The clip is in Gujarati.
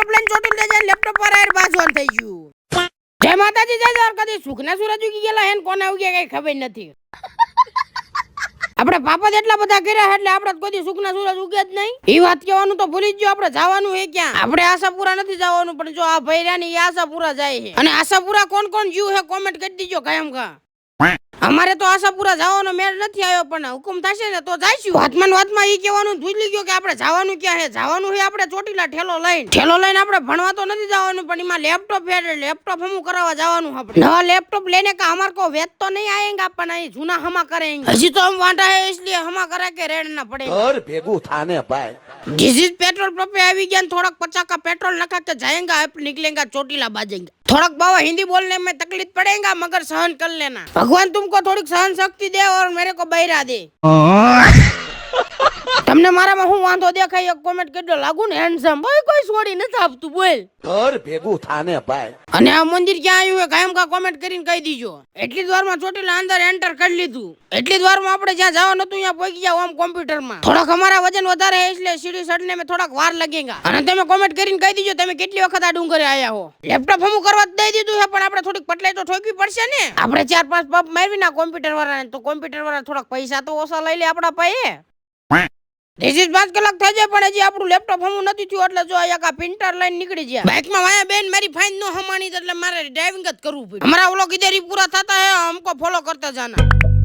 લેપટોપ લઈને ચોટીલ જાય લેપટોપ પર આર બાજોન થઈ ગયું જય માતાજી જય દ્વારકાધીશ સુખના સૂરજ ઉગી ગયેલા હેન કોને ઉગ્યા કઈ ખબર નથી આપણે પાપા જેટલા બધા કર્યા એટલે આપણે કોઈ સુખના સૂરજ ઉગે જ નહીં એ વાત કહેવાનું તો ભૂલી જ જો આપણે જવાનું હે ક્યાં આપણે આશાપુરા નથી જવાનું પણ જો આ ભાઈ રહ્યા ને એ આશાપુરા જાય છે અને આશાપુરા કોણ કોણ જીવ હે કોમેન્ટ કરી દીજો કાયમ કા અમારે તો આશાપુરા જવાનો મેળ નથી આવ્યો પણ હુકમ થશે ને તો જઈશું વાતમાં ઈ કહેવાનું ભૂલી ગયો કે આપણે જવાનું ક્યાં હે જવાનું હે આપણે ચોટીલા ઠેલો લઈને આપણે ભણવા તો નથી જવાનું પણ એમાં લેપટોપ હે લેપટોપ હમું કરાવવા જવાનું આપણે નવા લેપટોપ લેને का हमार को वेत तो नहीं आएगा अपन ये जूना हमा करेंगे हजी तो हम वांटा है इसलिए हमा करा के रहना पड़ेगा और भेगू थाने भाई जिस पेट्रोल पंप पे આવી ગયા થોડક 50 का पेट्रोल नखा के जाएंगे आप निकलेंगे ચોટીલા बाजेंगे थोड़क बाबा हिंदी बोलने में तकलीफ पड़ेगा मगर सहन कर लेना भगवान तुमको थोड़ी सहन शक्ति दे और मेरे को बहिरा दे તમને મારામાં હું વાંધો દેખાય એક કોમેન્ટ કરજો લાગુ ને હેન્ડસમ ભાઈ કોઈ છોડી નથી આપતું બોલ ઘર ભેગું થાને ભાઈ અને આ મંદિર ક્યાં આવ્યું હે કાયમ કા કોમેન્ટ કરીને કહી દીજો એટલી જ વારમાં ચોટીલા અંદર એન્ટર કરી લીધું એટલી જ વારમાં આપણે જ્યાં જવાનું હતું ત્યાં પહોંચી ગયા ઓમ કોમ્પ્યુટરમાં થોડોક અમારા વજન વધારે હે એટલે સીડી ચડને મેં થોડાક વાર લગેગા અને તમે કોમેન્ટ કરીને કહી દીજો તમે કેટલી વખત આ ડુંગરે આયા હો લેપટોપ હમું કરવા દઈ દીધું છે પણ આપણે થોડીક પટલાઈ તો ઠોકવી પડશે ને આપણે 4-5 પપ મારવી ના કોમ્પ્યુટર વાળાને તો કોમ્પ્યુટર વાળા થોડાક પૈસા તો ઓછા લઈ લે આપડા પાસે દેશી 5 કલાક થઈ જાય પણ હજી આપણું લેપટોપ હમું નથી થયું એટલે જો આ પ્રિન્ટર લઈને નીકળી ગયા બાઇકમાં વાયા બેન મારી ફાઇન નો હમાણી એટલે મારે ડ્રાઇવિંગ જ કરવું પડ્યું હમારા વ્લોગ ઇધર ही पूरा થતા હે हमको फॉलो करते जाना